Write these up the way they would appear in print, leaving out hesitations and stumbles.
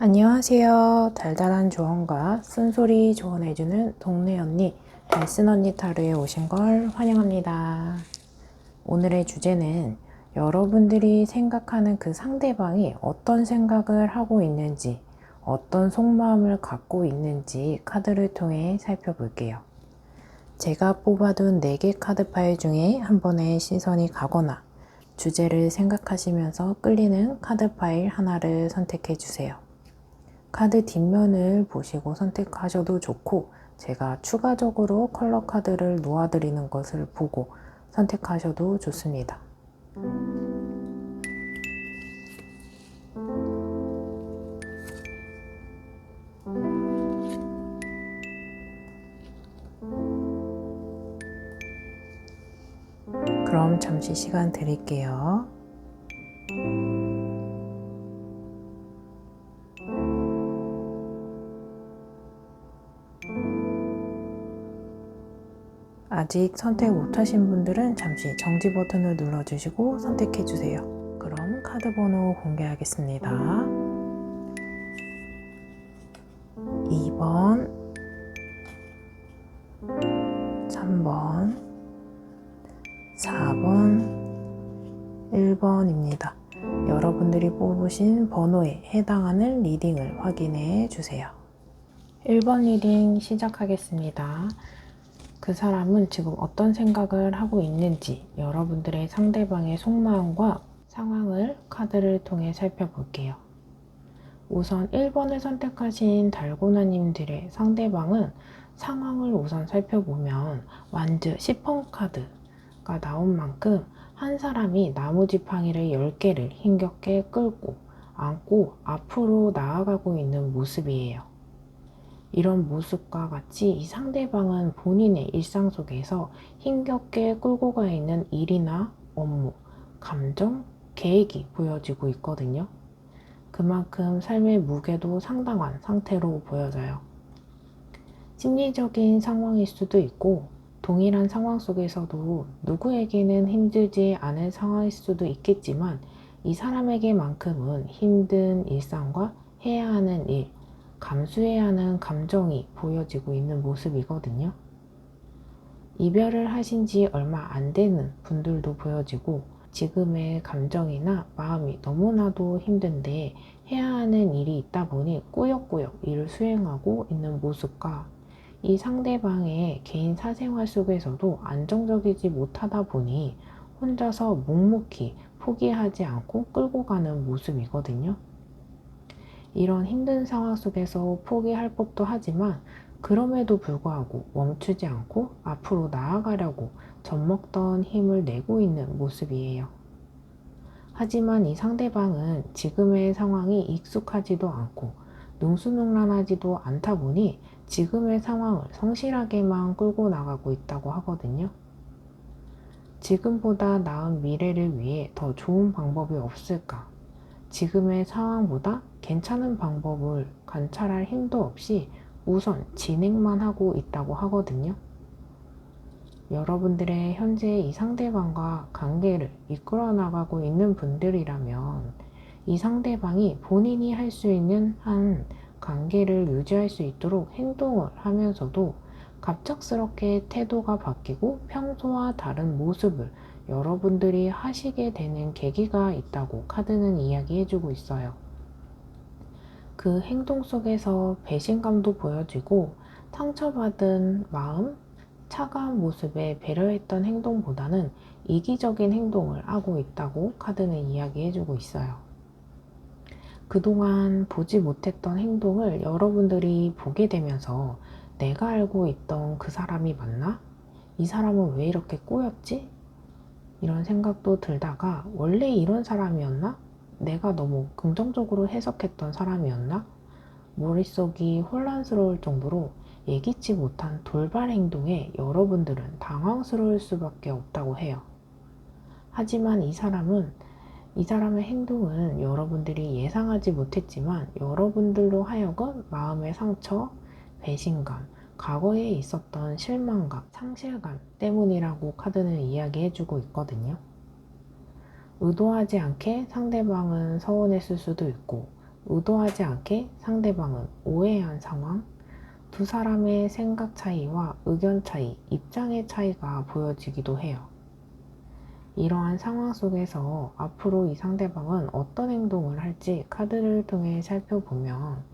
안녕하세요. 달달한 조언과 쓴소리 조언해주는 동네 언니, 달슨 언니 타로에 오신 걸 환영합니다. 오늘의 주제는 여러분들이 생각하는 그 상대방이 어떤 생각을 하고 있는지, 어떤 속마음을 갖고 있는지 카드를 통해 살펴볼게요. 제가 뽑아둔 4개 카드 파일 중에 한 번에 시선이 가거나 주제를 생각하시면서 끌리는 카드 파일 하나를 선택해 주세요. 카드 뒷면을 보시고 선택하셔도 좋고, 제가 추가적으로 컬러 카드를 놓아드리는 것을 보고 선택하셔도 좋습니다. 그럼 잠시 시간 드릴게요. 아직 선택 못하신 분들은 잠시 정지 버튼을 눌러주시고 선택해주세요. 그럼 카드 번호 공개하겠습니다. 2번, 3번, 4번, 1번입니다. 여러분들이 뽑으신 번호에 해당하는 리딩을 확인해 주세요. 1번 리딩 시작하겠습니다. 그 사람은 지금 어떤 생각을 하고 있는지 여러분들의 상대방의 속마음과 상황을 카드를 통해 살펴볼게요. 우선 1번을 선택하신 달고나님들의 상대방은 상황을 우선 살펴보면 완즈 10번 카드가 나온 만큼 한 사람이 나무지팡이를 10개를 힘겹게 끌고 안고 앞으로 나아가고 있는 모습이에요. 이런 모습과 같이 이 상대방은 본인의 일상 속에서 힘겹게 끌고 가 있는 일이나 업무, 감정, 계획이 보여지고 있거든요. 그만큼 삶의 무게도 상당한 상태로 보여져요. 심리적인 상황일 수도 있고 동일한 상황 속에서도 누구에게는 힘들지 않은 상황일 수도 있겠지만 이 사람에게만큼은 힘든 일상과 해야 하는 일, 감수해야 하는 감정이 보여지고 있는 모습이거든요. 이별을 하신 지 얼마 안 되는 분들도 보여지고 지금의 감정이나 마음이 너무나도 힘든데 해야 하는 일이 있다 보니 꾸역꾸역 일을 수행하고 있는 모습과 이 상대방의 개인 사생활 속에서도 안정적이지 못하다 보니 혼자서 묵묵히 포기하지 않고 끌고 가는 모습이거든요. 이런 힘든 상황 속에서 포기할 법도 하지만 그럼에도 불구하고 멈추지 않고 앞으로 나아가려고 젖먹던 힘을 내고 있는 모습이에요. 하지만 이 상대방은 지금의 상황이 익숙하지도 않고 능수능란하지도 않다 보니 지금의 상황을 성실하게만 끌고 나가고 있다고 하거든요. 지금보다 나은 미래를 위해 더 좋은 방법이 없을까? 지금의 상황보다 괜찮은 방법을 관찰할 힘도 없이 우선 진행만 하고 있다고 하거든요. 여러분들의 현재 이 상대방과 관계를 이끌어 나가고 있는 분들이라면 이 상대방이 본인이 할 수 있는 한 관계를 유지할 수 있도록 행동을 하면서도 갑작스럽게 태도가 바뀌고 평소와 다른 모습을 여러분들이 하시게 되는 계기가 있다고 카드는 이야기해주고 있어요. 그 행동 속에서 배신감도 보여지고 상처받은 마음, 차가운 모습에 배려했던 행동보다는 이기적인 행동을 하고 있다고 카드는 이야기해주고 있어요. 그동안 보지 못했던 행동을 여러분들이 보게 되면서 내가 알고 있던 그 사람이 맞나? 이 사람은 왜 이렇게 꼬였지? 이런 생각도 들다가 원래 이런 사람이었나? 내가 너무 긍정적으로 해석했던 사람이었나? 머릿속이 혼란스러울 정도로 예기치 못한 돌발 행동에 여러분들은 당황스러울 수밖에 없다고 해요. 하지만 이 사람의 행동은 여러분들이 예상하지 못했지만 여러분들로 하여금 마음의 상처, 배신감, 과거에 있었던 실망감, 상실감 때문이라고 카드는 이야기해주고 있거든요. 의도하지 않게 상대방은 서운했을 수도 있고 의도하지 않게 상대방은 오해한 상황, 두 사람의 생각 차이와 의견 차이, 입장의 차이가 보여지기도 해요. 이러한 상황 속에서 앞으로 이 상대방은 어떤 행동을 할지 카드를 통해 살펴보면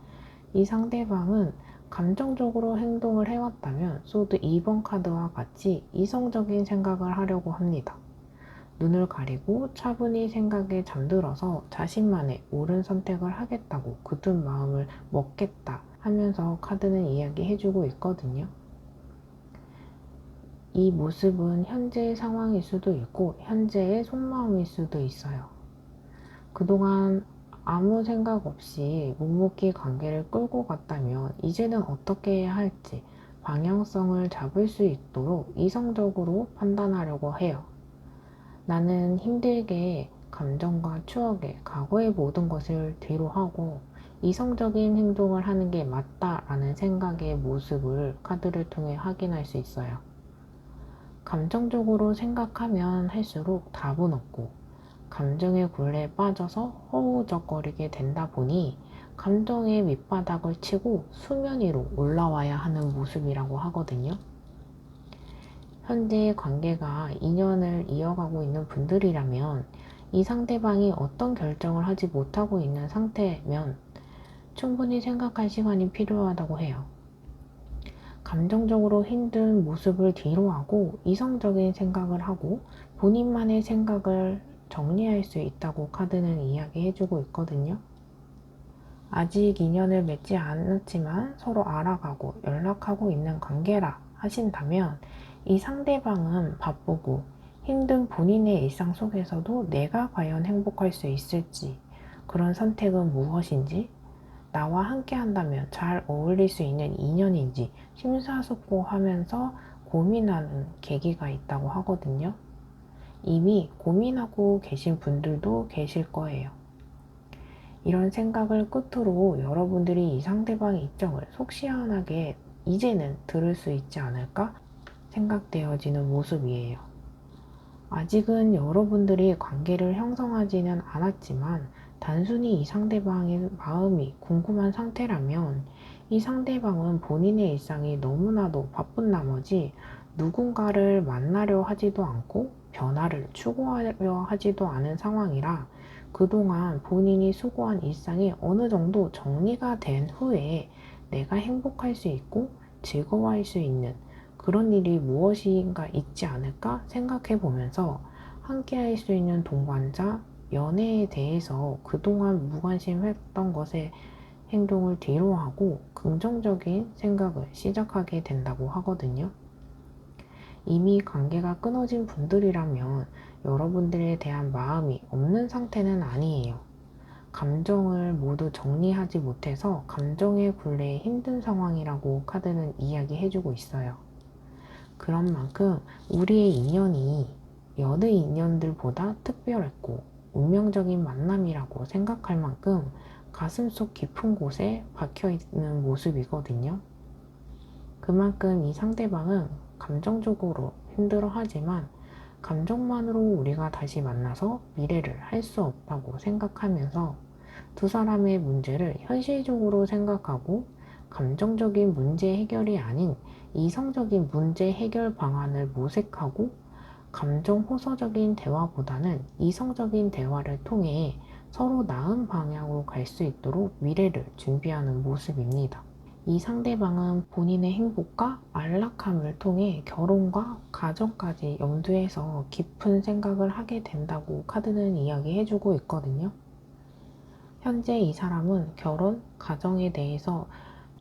이 상대방은 감정적으로 행동을 해왔다면 소드 2번 카드와 같이 이성적인 생각을 하려고 합니다. 눈을 가리고 차분히 생각에 잠들어서 자신만의 옳은 선택을 하겠다고 굳은 마음을 먹겠다 하면서 카드는 이야기해주고 있거든요. 이 모습은 현재의 상황일 수도 있고 현재의 속마음일 수도 있어요. 그동안 아무 생각 없이 묵묵히 관계를 끌고 갔다면 이제는 어떻게 해야 할지 방향성을 잡을 수 있도록 이성적으로 판단하려고 해요. 나는 힘들게 감정과 추억에 과거의 모든 것을 뒤로하고 이성적인 행동을 하는 게 맞다라는 생각의 모습을 카드를 통해 확인할 수 있어요. 감정적으로 생각하면 할수록 답은 없고 감정의 굴레에 빠져서 허우적거리게 된다 보니 감정의 밑바닥을 치고 수면 위로 올라와야 하는 모습이라고 하거든요. 현재 관계가 2년을 이어가고 있는 분들이라면 이 상대방이 어떤 결정을 하지 못하고 있는 상태면 충분히 생각할 시간이 필요하다고 해요. 감정적으로 힘든 모습을 뒤로하고 이성적인 생각을 하고 본인만의 생각을 정리할 수 있다고 카드는 이야기해주고 있거든요. 아직 인연을 맺지 않았지만 서로 알아가고 연락하고 있는 관계라 하신다면 이 상대방은 바쁘고 힘든 본인의 일상 속에서도 내가 과연 행복할 수 있을지, 그런 선택은 무엇인지, 나와 함께 한다면 잘 어울릴 수 있는 인연인지 심사숙고하면서 고민하는 계기가 있다고 하거든요. 이미 고민하고 계신 분들도 계실 거예요. 이런 생각을 끝으로 여러분들이 이 상대방의 입장을 속 시원하게 이제는 들을 수 있지 않을까 생각되어지는 모습이에요. 아직은 여러분들이 관계를 형성하지는 않았지만 단순히 이 상대방의 마음이 궁금한 상태라면 이 상대방은 본인의 일상이 너무나도 바쁜 나머지 누군가를 만나려 하지도 않고 변화를 추구하려 하지도 않은 상황이라 그동안 본인이 수고한 일상이 어느 정도 정리가 된 후에 내가 행복할 수 있고 즐거워할 수 있는 그런 일이 무엇인가 있지 않을까 생각해 보면서 함께 할 수 있는 동반자, 연애에 대해서 그동안 무관심했던 것에 행동을 뒤로하고 긍정적인 생각을 시작하게 된다고 하거든요. 이미 관계가 끊어진 분들이라면 여러분들에 대한 마음이 없는 상태는 아니에요. 감정을 모두 정리하지 못해서 감정의 굴레에 힘든 상황이라고 카드는 이야기해주고 있어요. 그런 만큼 우리의 인연이 여느 인연들보다 특별했고 운명적인 만남이라고 생각할 만큼 가슴속 깊은 곳에 박혀있는 모습이거든요. 그만큼 이 상대방은 감정적으로 힘들어하지만 감정만으로 우리가 다시 만나서 미래를 할 수 없다고 생각하면서 두 사람의 문제를 현실적으로 생각하고 감정적인 문제 해결이 아닌 이성적인 문제 해결 방안을 모색하고 감정 호소적인 대화보다는 이성적인 대화를 통해 서로 나은 방향으로 갈 수 있도록 미래를 준비하는 모습입니다. 이 상대방은 본인의 행복과 안락함을 통해 결혼과 가정까지 염두해서 깊은 생각을 하게 된다고 카드는 이야기해주고 있거든요. 현재 이 사람은 결혼, 가정에 대해서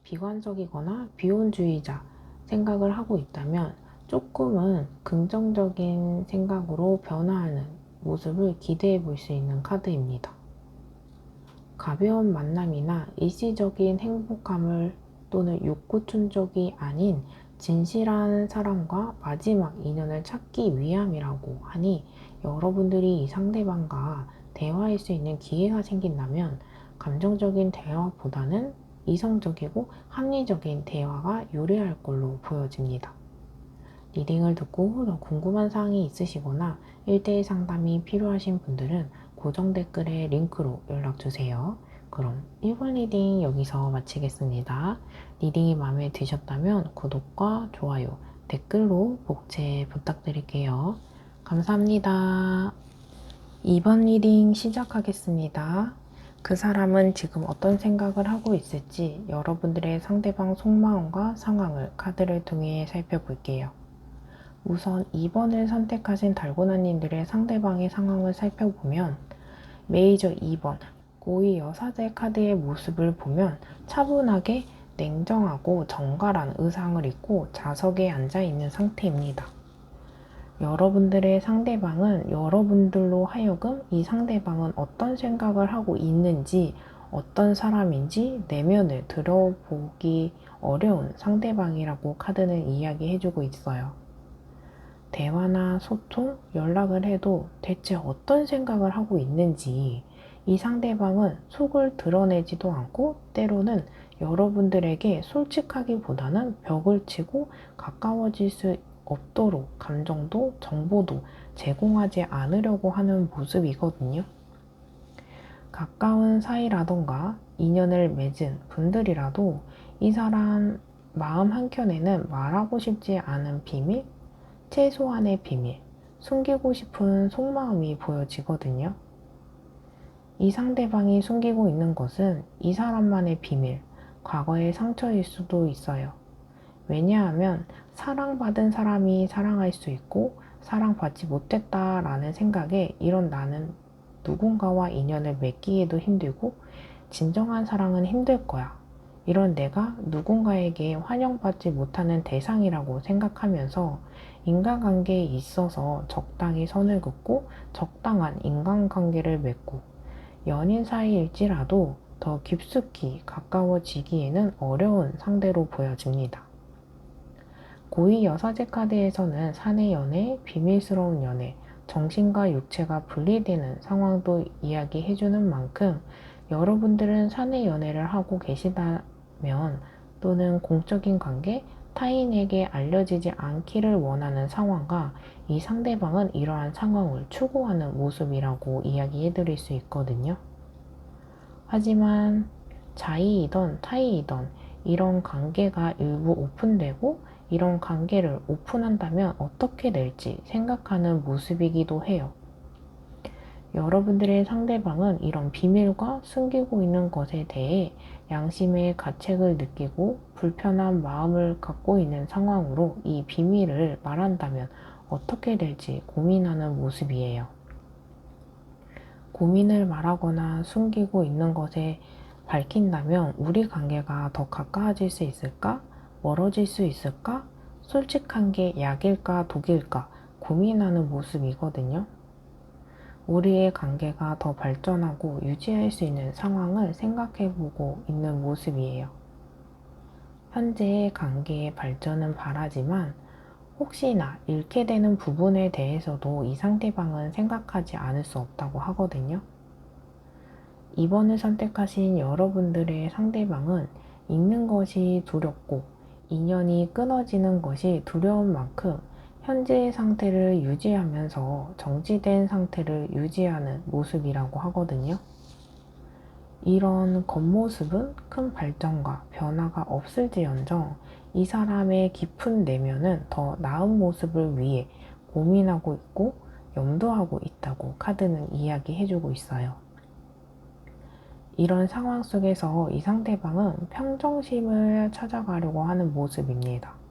비관적이거나 비혼주의자 생각을 하고 있다면 조금은 긍정적인 생각으로 변화하는 모습을 기대해 볼 수 있는 카드입니다. 가벼운 만남이나 일시적인 행복감을 또는 욕구춘족이 아닌 진실한 사랑과 마지막 인연을 찾기 위함이라고 하니 여러분들이 이 상대방과 대화할 수 있는 기회가 생긴다면 감정적인 대화보다는 이성적이고 합리적인 대화가 유리할 걸로 보여집니다. 리딩을 듣고 더 궁금한 사항이 있으시거나 1대1 상담이 필요하신 분들은 고정 댓글에 링크로 연락주세요. 그럼 1번 리딩 여기서 마치겠습니다. 리딩이 마음에 드셨다면 구독과 좋아요, 댓글로 복제 부탁드릴게요. 감사합니다. 2번 리딩 시작하겠습니다. 그 사람은 지금 어떤 생각을 하고 있을지 여러분들의 상대방 속마음과 상황을 카드를 통해 살펴볼게요. 우선 2번을 선택하신 달고나님들의 상대방의 상황을 살펴보면 메이저 2번 고위 여사제 카드의 모습을 보면 차분하게 냉정하고 정갈한 의상을 입고 좌석에 앉아 있는 상태입니다. 여러분들의 상대방은 여러분들로 하여금 이 상대방은 어떤 생각을 하고 있는지, 어떤 사람인지 내면을 들어보기 어려운 상대방이라고 카드는 이야기해주고 있어요. 대화나 소통, 연락을 해도 대체 어떤 생각을 하고 있는지, 이 상대방은 속을 드러내지도 않고 때로는 여러분들에게 솔직하기보다는 벽을 치고 가까워질 수 없도록 감정도 정보도 제공하지 않으려고 하는 모습이거든요. 가까운 사이라던가 인연을 맺은 분들이라도 이 사람 마음 한켠에는 말하고 싶지 않은 비밀, 최소한의 비밀, 숨기고 싶은 속마음이 보여지거든요. 이 상대방이 숨기고 있는 것은 이 사람만의 비밀, 과거의 상처일 수도 있어요. 왜냐하면 사랑받은 사람이 사랑할 수 있고 사랑받지 못했다라는 생각에 이런 나는 누군가와 인연을 맺기에도 힘들고 진정한 사랑은 힘들 거야. 이런 내가 누군가에게 환영받지 못하는 대상이라고 생각하면서 인간관계에 있어서 적당히 선을 긋고 적당한 인간관계를 맺고 연인 사이일지라도 더 깊숙이 가까워지기에는 어려운 상대로 보여집니다. 고위 여사제 카드에서는 사내 연애, 비밀스러운 연애, 정신과 육체가 분리되는 상황도 이야기해주는 만큼 여러분들은 사내 연애를 하고 계시다면 또는 공적인 관계, 타인에게 알려지지 않기를 원하는 상황과 이 상대방은 이러한 상황을 추구하는 모습이라고 이야기해드릴 수 있거든요. 하지만 자의이던 타의이던 이런 관계가 일부 오픈되고 이런 관계를 오픈한다면 어떻게 될지 생각하는 모습이기도 해요. 여러분들의 상대방은 이런 비밀과 숨기고 있는 것에 대해 양심의 가책을 느끼고 불편한 마음을 갖고 있는 상황으로 이 비밀을 말한다면 어떻게 될지 고민하는 모습이에요. 고민을 말하거나 숨기고 있는 것에 밝힌다면 우리 관계가 더 가까워질 수 있을까? 멀어질 수 있을까? 솔직한 게 약일까 독일까 고민하는 모습이거든요. 우리의 관계가 더 발전하고 유지할 수 있는 상황을 생각해보고 있는 모습이에요. 현재의 관계의 발전은 바라지만 혹시나 잃게 되는 부분에 대해서도 이 상대방은 생각하지 않을 수 없다고 하거든요. 2번을 선택하신 여러분들의 상대방은 잃는 것이 두렵고 인연이 끊어지는 것이 두려운 만큼 현재의 상태를 유지하면서 정지된 상태를 유지하는 모습이라고 하거든요. 이런 겉모습은 큰 발전과 변화가 없을지언정 이 사람의 깊은 내면은 더 나은 모습을 위해 고민하고 있고 염두하고 있다고 카드는 이야기해주고 있어요. 이런 상황 속에서 이 상대방은 평정심을 찾아가려고 하는 모습입니다.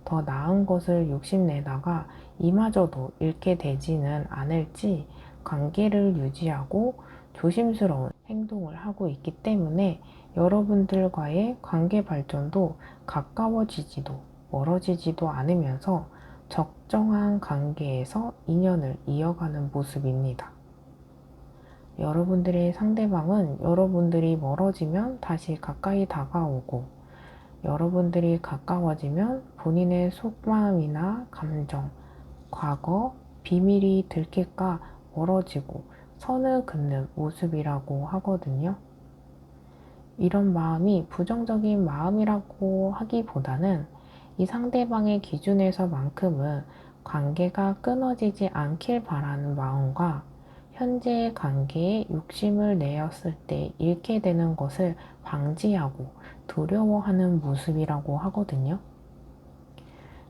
더 나은 것을 욕심내다가 이마저도 잃게 되지는 않을지 관계를 유지하고 조심스러운 행동을 하고 있기 때문에 여러분들과의 관계 발전도 가까워지지도 멀어지지도 않으면서 적정한 관계에서 인연을 이어가는 모습입니다. 여러분들의 상대방은 여러분들이 멀어지면 다시 가까이 다가오고 여러분들이 가까워지면 본인의 속마음이나 감정, 과거, 비밀이 들킬까 멀어지고 선을 긋는 모습이라고 하거든요. 이런 마음이 부정적인 마음이라고 하기보다는 이 상대방의 기준에서만큼은 관계가 끊어지지 않길 바라는 마음과 현재의 관계에 욕심을 내었을 때 잃게 되는 것을 방지하고 두려워하는 모습이라고 하거든요.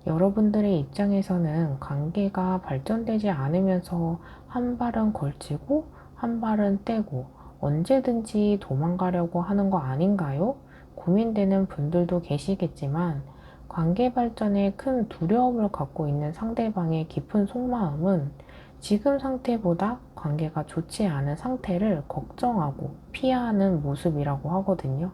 여러분들의 입장에서는 관계가 발전되지 않으면서 한 발은 걸치고 한 발은 떼고 언제든지 도망가려고 하는 거 아닌가요? 고민되는 분들도 계시겠지만 관계 발전에 큰 두려움을 갖고 있는 상대방의 깊은 속마음은 지금 상태보다 관계가 좋지 않은 상태를 걱정하고 피하는 모습이라고 하거든요.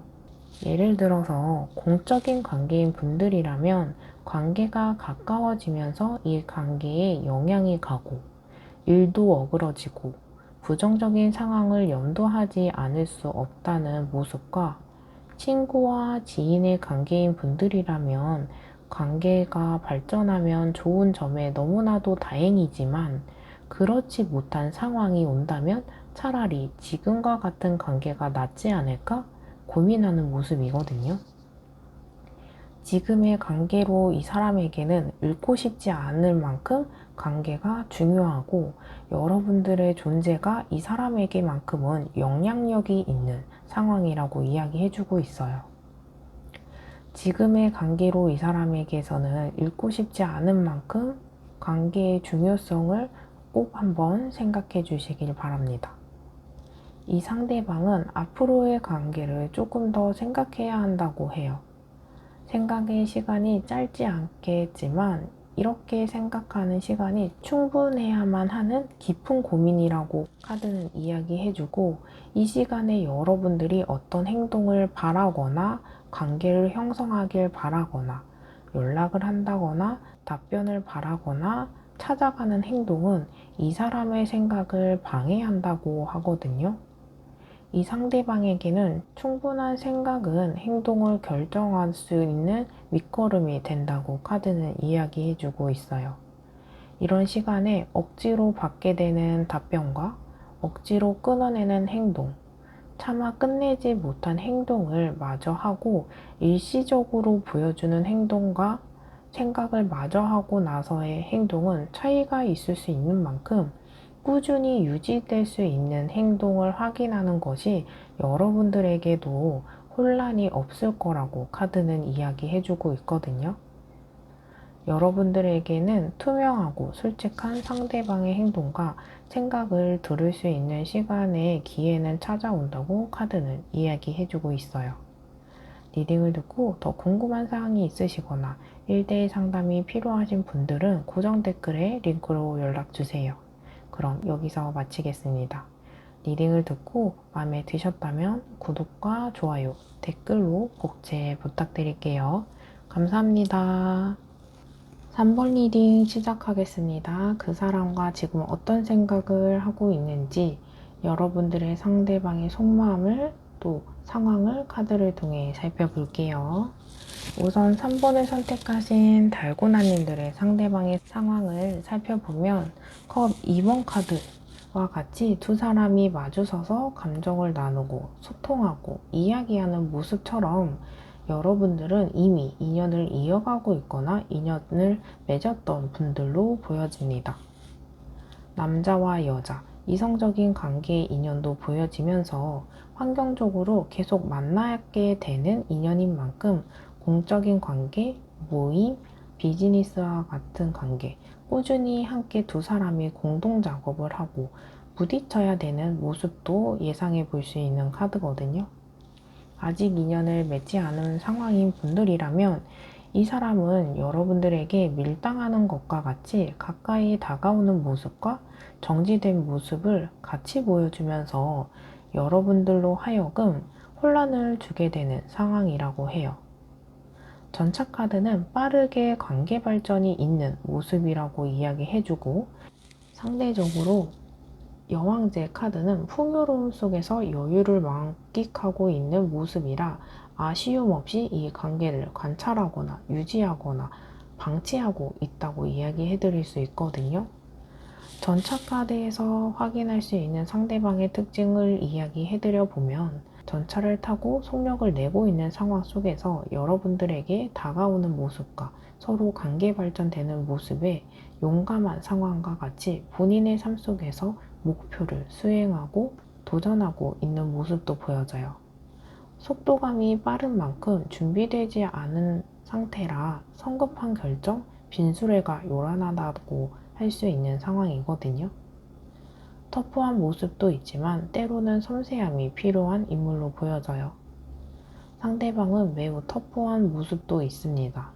예를 들어서 공적인 관계인 분들이라면 관계가 가까워지면서 이 관계에 영향이 가고 일도 어그러지고 부정적인 상황을 염두하지 않을 수 없다는 모습과 친구와 지인의 관계인 분들이라면 관계가 발전하면 좋은 점에 너무나도 다행이지만 그렇지 못한 상황이 온다면 차라리 지금과 같은 관계가 낫지 않을까 고민하는 모습이거든요. 지금의 관계로 이 사람에게는 잃고 싶지 않을 만큼 관계가 중요하고 여러분들의 존재가 이 사람에게만큼은 영향력이 있는 상황이라고 이야기해주고 있어요. 지금의 관계로 이 사람에게서는 잃고 싶지 않은 만큼 관계의 중요성을 꼭 한번 생각해 주시길 바랍니다. 이 상대방은 앞으로의 관계를 조금 더 생각해야 한다고 해요. 생각의 시간이 짧지 않겠지만 이렇게 생각하는 시간이 충분해야만 하는 깊은 고민이라고 카드는 이야기해주고 이 시간에 여러분들이 어떤 행동을 바라거나 관계를 형성하길 바라거나 연락을 한다거나 답변을 바라거나 찾아가는 행동은 이 사람의 생각을 방해한다고 하거든요. 이 상대방에게는 충분한 생각은 행동을 결정할 수 있는 밑거름이 된다고 카드는 이야기해주고 있어요. 이런 시간에 억지로 받게 되는 답변과 억지로 끊어내는 행동, 차마 끝내지 못한 행동을 마저 하고 일시적으로 보여주는 행동과 생각을 마저 하고 나서의 행동은 차이가 있을 수 있는 만큼 꾸준히 유지될 수 있는 행동을 확인하는 것이 여러분들에게도 혼란이 없을 거라고 카드는 이야기해주고 있거든요. 여러분들에게는 투명하고 솔직한 상대방의 행동과 생각을 들을 수 있는 시간의 기회는 찾아온다고 카드는 이야기해주고 있어요. 리딩을 듣고 더 궁금한 사항이 있으시거나 1대1 상담이 필요하신 분들은 고정 댓글에 링크로 연락주세요. 그럼 여기서 마치겠습니다. 리딩을 듣고 마음에 드셨다면 구독과 좋아요, 댓글로 복제 부탁드릴게요. 감사합니다. 3번 리딩 시작하겠습니다. 그 사람과 지금 어떤 생각을 하고 있는지 여러분들의 상대방의 속마음을 또 상황을 카드를 통해 살펴볼게요. 우선 3번을 선택하신 달고나님들의 상대방의 상황을 살펴보면 컵 2번 카드와 같이 두 사람이 마주서서 감정을 나누고 소통하고 이야기하는 모습처럼 여러분들은 이미 인연을 이어가고 있거나 인연을 맺었던 분들로 보여집니다. 남자와 여자, 이성적인 관계의 인연도 보여지면서 환경적으로 계속 만나게 되는 인연인 만큼 공적인 관계, 모임, 비즈니스와 같은 관계, 꾸준히 함께 두 사람이 공동 작업을 하고 부딪혀야 되는 모습도 예상해 볼 수 있는 카드거든요. 아직 인연을 맺지 않은 상황인 분들이라면 이 사람은 여러분들에게 밀당하는 것과 같이 가까이 다가오는 모습과 정지된 모습을 같이 보여주면서 여러분들로 하여금 혼란을 주게 되는 상황이라고 해요. 전차 카드는 빠르게 관계 발전이 있는 모습이라고 이야기해주고 상대적으로 여왕제 카드는 풍요로움 속에서 여유를 만끽하고 있는 모습이라 아쉬움 없이 이 관계를 관찰하거나 유지하거나 방치하고 있다고 이야기해 드릴 수 있거든요. 전차 카드에서 확인할 수 있는 상대방의 특징을 이야기해 드려 보면 전차를 타고 속력을 내고 있는 상황 속에서 여러분들에게 다가오는 모습과 서로 관계 발전되는 모습에 용감한 상황과 같이 본인의 삶 속에서 목표를 수행하고 도전하고 있는 모습도 보여져요. 속도감이 빠른 만큼 준비되지 않은 상태라 성급한 결정, 빈수레가 요란하다고 할 수 있는 상황이거든요. 터프한 모습도 있지만 때로는 섬세함이 필요한 인물로 보여져요. 상대방은 매우 터프한 모습도 있습니다.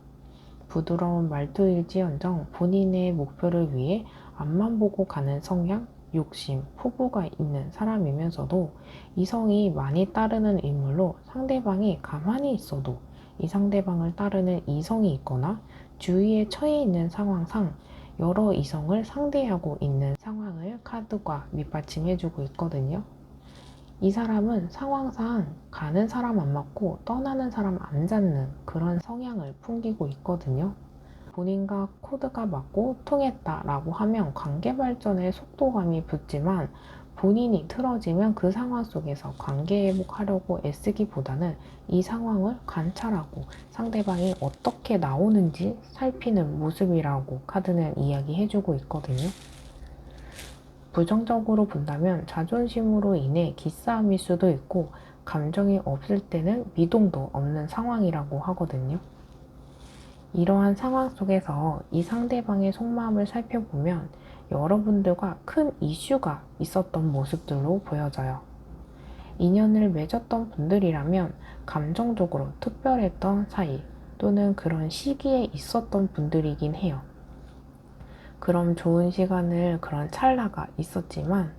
부드러운 말투일지언정 본인의 목표를 위해 앞만 보고 가는 성향, 욕심, 포부가 있는 사람이면서도 이성이 많이 따르는 인물로 상대방이 가만히 있어도 이 상대방을 따르는 이성이 있거나 주위에 처해 있는 상황상 여러 이성을 상대하고 있는 상황을 카드가 밑받침해주고 있거든요. 이 사람은 상황상 가는 사람 안 맞고 떠나는 사람 안 잡는 그런 성향을 풍기고 있거든요. 본인과 코드가 맞고 통했다라고 하면 관계 발전에 속도감이 붙지만 본인이 틀어지면 그 상황 속에서 관계 회복하려고 애쓰기보다는 이 상황을 관찰하고 상대방이 어떻게 나오는지 살피는 모습이라고 카드는 이야기해주고 있거든요. 부정적으로 본다면 자존심으로 인해 기싸움일 수도 있고 감정이 없을 때는 미동도 없는 상황이라고 하거든요. 이러한 상황 속에서 이 상대방의 속마음을 살펴보면 여러분들과 큰 이슈가 있었던 모습들로 보여져요. 인연을 맺었던 분들이라면 감정적으로 특별했던 사이 또는 그런 시기에 있었던 분들이긴 해요. 그럼 좋은 시간을 그런 찰나가 있었지만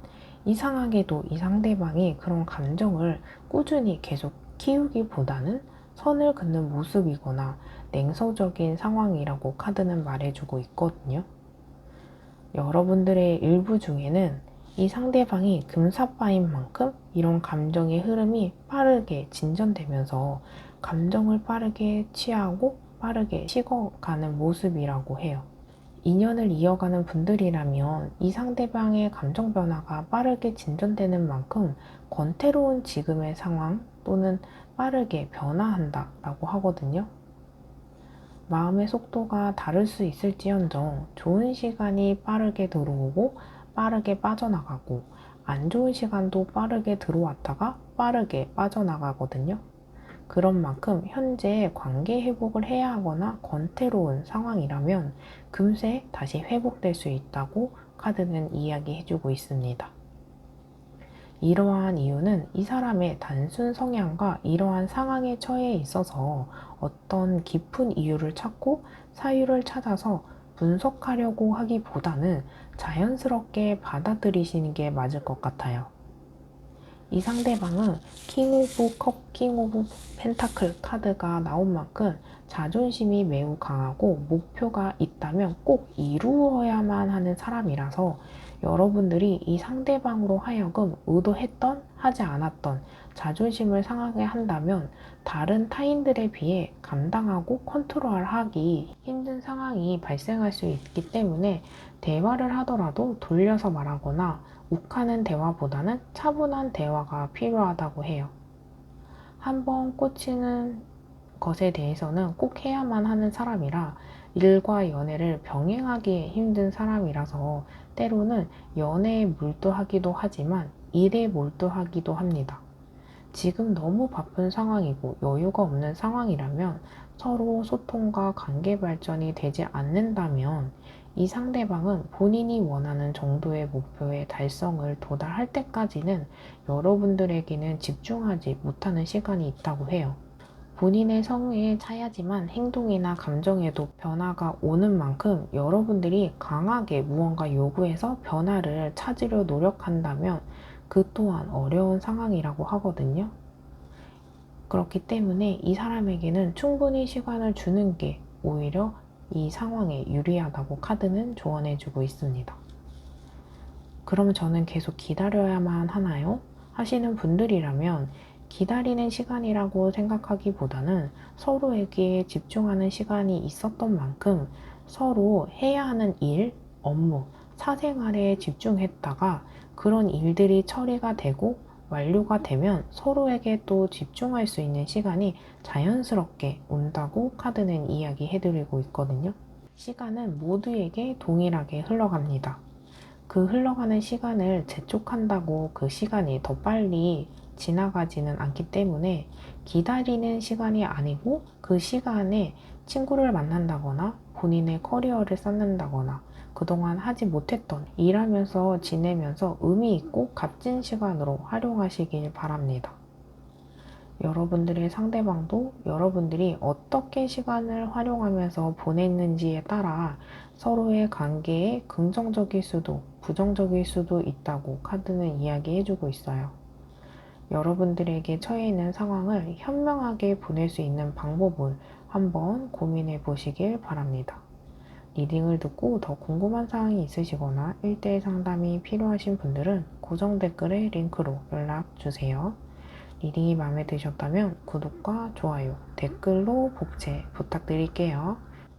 이상하게도 이 상대방이 그런 감정을 꾸준히 계속 키우기보다는 선을 긋는 모습이거나 냉소적인 상황이라고 카드는 말해주고 있거든요. 여러분들의 일부 중에는 이 상대방이 금사빠인 만큼 이런 감정의 흐름이 빠르게 진전되면서 감정을 빠르게 취하고 빠르게 식어가는 모습이라고 해요. 인연을 이어가는 분들이라면 이 상대방의 감정 변화가 빠르게 진전되는 만큼 권태로운 지금의 상황 또는 빠르게 변화한다 라고 하거든요. 마음의 속도가 다를 수 있을지언정 좋은 시간이 빠르게 들어오고 빠르게 빠져나가고 안 좋은 시간도 빠르게 들어왔다가 빠르게 빠져나가거든요. 그런 만큼 현재 관계 회복을 해야 하거나 권태로운 상황이라면 금세 다시 회복될 수 있다고 카드는 이야기해주고 있습니다. 이러한 이유는 이 사람의 단순 성향과 이러한 상황에 처해 있어서 어떤 깊은 이유를 찾고 사유를 찾아서 분석하려고 하기보다는 자연스럽게 받아들이시는 게 맞을 것 같아요. 이 상대방은 킹 오브 펜타클 카드가 나온 만큼 자존심이 매우 강하고 목표가 있다면 꼭 이루어야만 하는 사람이라서 여러분들이 이 상대방으로 하여금 의도했던 하지 않았던 자존심을 상하게 한다면 다른 타인들에 비해 감당하고 컨트롤하기 힘든 상황이 발생할 수 있기 때문에 대화를 하더라도 돌려서 말하거나 욱하는 대화보다는 차분한 대화가 필요하다고 해요. 한번 꽂히는 것에 대해서는 꼭 해야만 하는 사람이라 일과 연애를 병행하기 힘든 사람이라서 때로는 연애에 몰두하기도 하지만 일에 몰두하기도 합니다. 지금 너무 바쁜 상황이고 여유가 없는 상황이라면 서로 소통과 관계 발전이 되지 않는다면 이 상대방은 본인이 원하는 정도의 목표의 달성을 도달할 때까지는 여러분들에게는 집중하지 못하는 시간이 있다고 해요. 본인의 성에 차야지만 행동이나 감정에도 변화가 오는 만큼 여러분들이 강하게 무언가 요구해서 변화를 찾으려 노력한다면 그 또한 어려운 상황이라고 하거든요. 그렇기 때문에 이 사람에게는 충분히 시간을 주는 게 오히려 이 상황에 유리하다고 카드는 조언해주고 있습니다. 그럼 저는 계속 기다려야만 하나요? 하시는 분들이라면 기다리는 시간이라고 생각하기보다는 서로에게 집중하는 시간이 있었던 만큼 서로 해야 하는 일, 업무, 사생활에 집중했다가 그런 일들이 처리가 되고 완료가 되면 서로에게 또 집중할 수 있는 시간이 자연스럽게 온다고 카드는 이야기해드리고 있거든요. 시간은 모두에게 동일하게 흘러갑니다. 그 흘러가는 시간을 재촉한다고 그 시간이 더 빨리 지나가지는 않기 때문에 기다리는 시간이 아니고 그 시간에 친구를 만난다거나 본인의 커리어를 쌓는다거나 그동안 하지 못했던 일하면서 지내면서 의미 있고 값진 시간으로 활용하시길 바랍니다. 여러분들의 상대방도 여러분들이 어떻게 시간을 활용하면서 보냈는지에 따라 서로의 관계에 긍정적일 수도 부정적일 수도 있다고 카드는 이야기해주고 있어요. 여러분들에게 처해 있는 상황을 현명하게 보낼 수 있는 방법을 한번 고민해 보시길 바랍니다. 리딩을 듣고 더 궁금한 사항이 있으시거나 1대1 상담이 필요하신 분들은 고정 댓글에 링크로 연락 주세요. 리딩이 마음에 드셨다면 구독과 좋아요, 댓글로 복제 부탁드릴게요.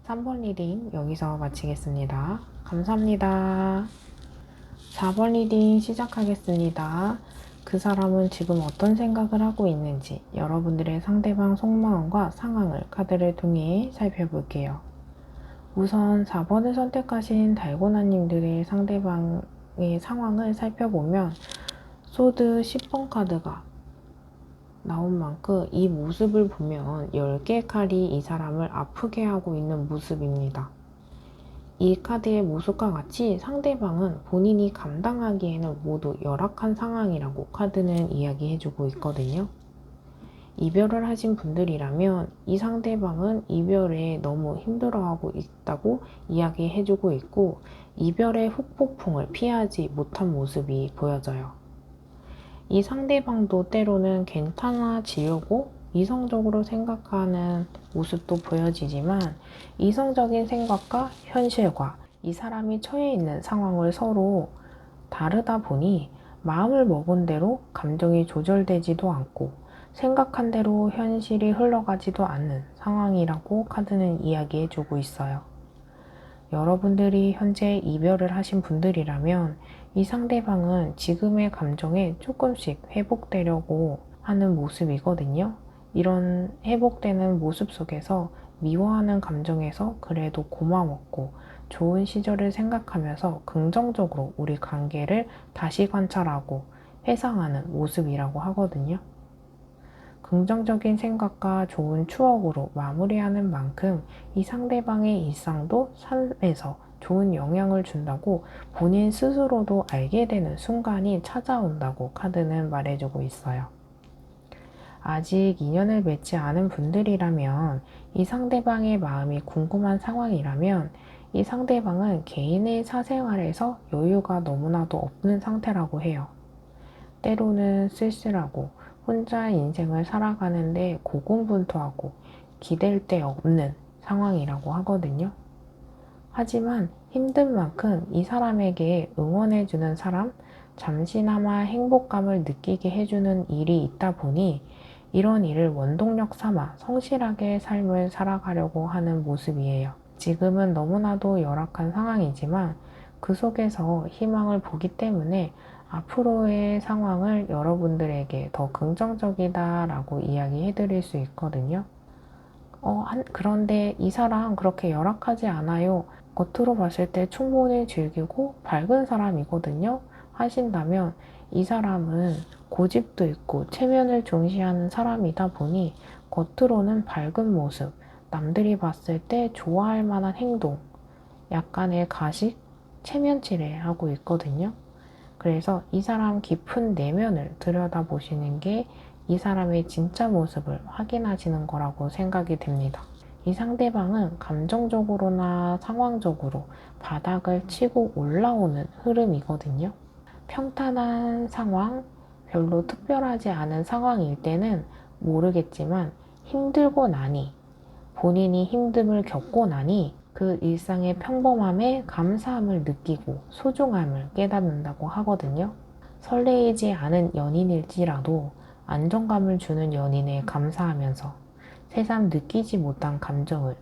3번 리딩 여기서 마치겠습니다. 감사합니다. 4번 리딩 시작하겠습니다. 그 사람은 지금 어떤 생각을 하고 있는지 여러분들의 상대방 속마음과 상황을 카드를 통해 살펴볼게요. 우선 4번을 선택하신 달고나님들의 상대방의 상황을 살펴보면 소드 10번 카드가 나온 만큼 이 모습을 보면 10개의 칼이 이 사람을 아프게 하고 있는 모습입니다. 이 카드의 모습과 같이 상대방은 본인이 감당하기에는 모두 열악한 상황이라고 카드는 이야기해주고 있거든요. 이별을 하신 분들이라면 이 상대방은 이별에 너무 힘들어하고 있다고 이야기해주고 있고 이별의 후폭풍을 피하지 못한 모습이 보여져요. 이 상대방도 때로는 괜찮아지려고 이성적으로 생각하는 모습도 보여지지만 이성적인 생각과 현실과 이 사람이 처해 있는 상황을 서로 다르다 보니 마음을 먹은 대로 감정이 조절되지도 않고 생각한 대로 현실이 흘러가지도 않는 상황이라고 카드는 이야기해주고 있어요. 여러분들이 현재 이별을 하신 분들이라면 이 상대방은 지금의 감정에 조금씩 회복되려고 하는 모습이거든요. 이런 회복되는 모습 속에서 미워하는 감정에서 그래도 고마웠고 좋은 시절을 생각하면서 긍정적으로 우리 관계를 다시 관찰하고 회상하는 모습이라고 하거든요. 긍정적인 생각과 좋은 추억으로 마무리하는 만큼 이 상대방의 일상도 삶에서 좋은 영향을 준다고 본인 스스로도 알게 되는 순간이 찾아온다고 카드는 말해주고 있어요. 아직 인연을 맺지 않은 분들이라면 이 상대방의 마음이 궁금한 상황이라면 이 상대방은 개인의 사생활에서 여유가 너무나도 없는 상태라고 해요. 때로는 쓸쓸하고 혼자 인생을 살아가는데 고군분투하고 기댈 데 없는 상황이라고 하거든요. 하지만 힘든 만큼 이 사람에게 응원해주는 사람, 잠시나마 행복감을 느끼게 해주는 일이 있다 보니 이런 일을 원동력 삼아 성실하게 삶을 살아가려고 하는 모습이에요. 지금은 너무나도 열악한 상황이지만 그 속에서 희망을 보기 때문에 앞으로의 상황을 여러분들에게 더 긍정적이다라고 이야기해 드릴 수 있거든요. 그런데 이 사람 그렇게 열악하지 않아요. 겉으로 봤을 때 충분히 즐기고 밝은 사람이거든요. 하신다면 이 사람은 고집도 있고 체면을 중시하는 사람이다 보니 겉으로는 밝은 모습, 남들이 봤을 때 좋아할 만한 행동, 약간의 가식, 체면치레 하고 있거든요. 그래서 이 사람 깊은 내면을 들여다보시는 게 이 사람의 진짜 모습을 확인하시는 거라고 생각이 됩니다. 이 상대방은 감정적으로나 상황적으로 바닥을 치고 올라오는 흐름이거든요. 평탄한 상황, 별로 특별하지 않은 상황일 때는 모르겠지만 힘들고 나니, 본인이 힘듦을 겪고 나니 그 일상의 평범함에 감사함을 느끼고 소중함을 깨닫는다고 하거든요. 설레이지 않은 연인일지라도 안정감을 주는 연인에 감사하면서 새삼 느끼지 못한 감정을,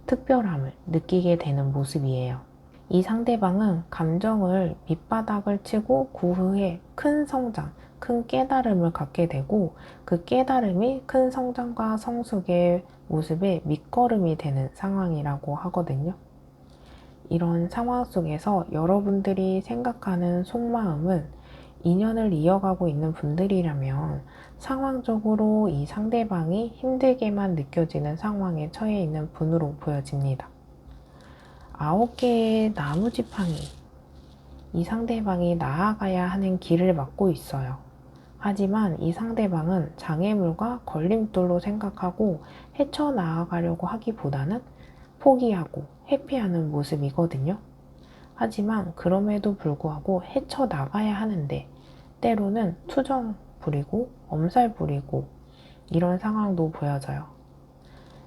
특별함을 느끼게 되는 모습이에요. 이 상대방은 감정을 밑바닥을 치고 그 후에 큰 성장, 큰 깨달음을 갖게 되고 그 깨달음이 큰 성장과 성숙의 모습의 밑거름이 되는 상황이라고 하거든요. 이런 상황 속에서 여러분들이 생각하는 속마음은 인연을 이어가고 있는 분들이라면 상황적으로 이 상대방이 힘들게만 느껴지는 상황에 처해 있는 분으로 보여집니다. 9개의 나무지팡이, 이 상대방이 나아가야 하는 길을 막고 있어요. 하지만 이 상대방은 장애물과 걸림돌로 생각하고 헤쳐나가려고 하기보다는 포기하고 회피하는 모습이거든요. 하지만 그럼에도 불구하고 헤쳐나가야 하는데 때로는 투정 부리고 엄살 부리고 이런 상황도 보여져요.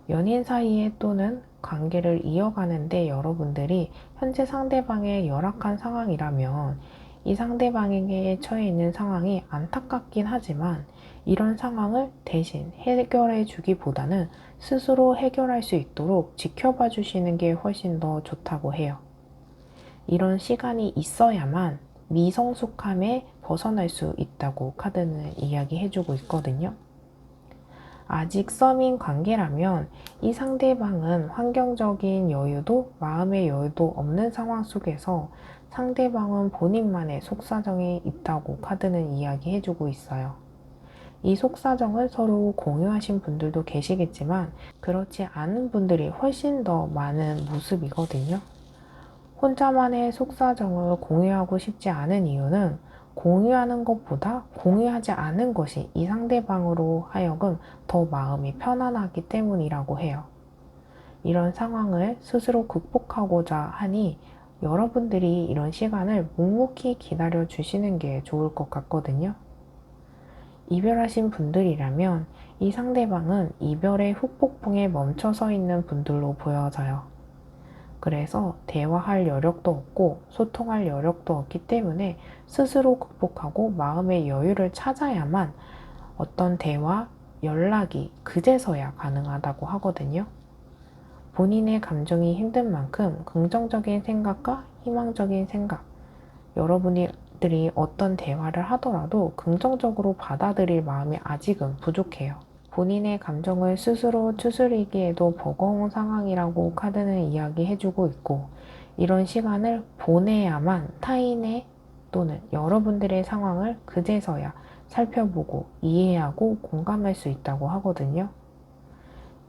연인 사이에 또는 관계를 이어가는데 여러분들이 현재 상대방의 열악한 상황이라면 이 상대방에게 처해 있는 상황이 안타깝긴 하지만 이런 상황을 대신 해결해 주기보다는 스스로 해결할 수 있도록 지켜봐 주시는 게 훨씬 더 좋다고 해요. 이런 시간이 있어야만 미성숙함에 벗어날 수 있다고 카드는 이야기해주고 있거든요. 아직 썸인 관계라면 이 상대방은 환경적인 여유도 마음의 여유도 없는 상황 속에서 상대방은 본인만의 속사정이 있다고 카드는 이야기해주고 있어요. 이 속사정을 서로 공유하신 분들도 계시겠지만 그렇지 않은 분들이 훨씬 더 많은 모습이거든요. 혼자만의 속사정을 공유하고 싶지 않은 이유는 공유하는 것보다 공유하지 않은 것이 이 상대방으로 하여금 더 마음이 편안하기 때문이라고 해요. 이런 상황을 스스로 극복하고자 하니 여러분들이 이런 시간을 묵묵히 기다려 주시는 게 좋을 것 같거든요. 이별하신 분들이라면 이 상대방은 이별의 후폭풍에 멈춰서 있는 분들로 보여져요. 그래서 대화할 여력도 없고 소통할 여력도 없기 때문에 스스로 극복하고 마음의 여유를 찾아야만 어떤 대화, 연락이 그제서야 가능하다고 하거든요. 본인의 감정이 힘든 만큼 긍정적인 생각과 희망적인 생각, 여러분들이 어떤 대화를 하더라도 긍정적으로 받아들일 마음이 아직은 부족해요. 본인의 감정을 스스로 추스리기에도 버거운 상황이라고 카드는 이야기해주고 있고 이런 시간을 보내야만 타인의 또는 여러분들의 상황을 그제서야 살펴보고 이해하고 공감할 수 있다고 하거든요.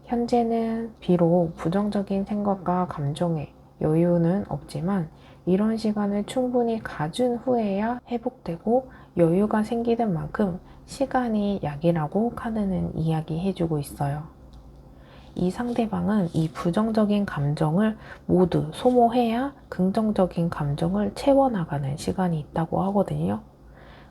현재는 비록 부정적인 생각과 감정에 여유는 없지만 이런 시간을 충분히 가준 후에야 회복되고 여유가 생기는 만큼 시간이 약이라고 카드는 이야기해주고 있어요. 이 상대방은 이 부정적인 감정을 모두 소모해야 긍정적인 감정을 채워나가는 시간이 있다고 하거든요.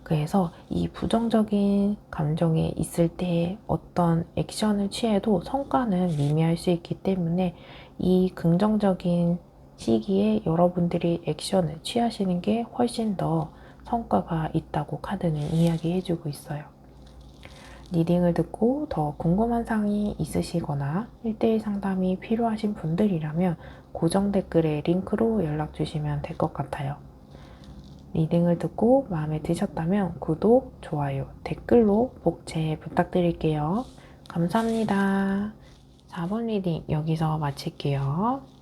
그래서 이 부정적인 감정에 있을 때 어떤 액션을 취해도 성과는 미미할 수 있기 때문에 이 긍정적인 시기에 여러분들이 액션을 취하시는 게 훨씬 더 성과가 있다고 카드는 이야기해주고 있어요. 리딩을 듣고 더 궁금한 사항이 있으시거나 1대1 상담이 필요하신 분들이라면 고정 댓글에 링크로 연락 주시면 될 것 같아요. 리딩을 듣고 마음에 드셨다면 구독, 좋아요, 댓글로 복제 부탁드릴게요. 감사합니다. 4번 리딩 여기서 마칠게요.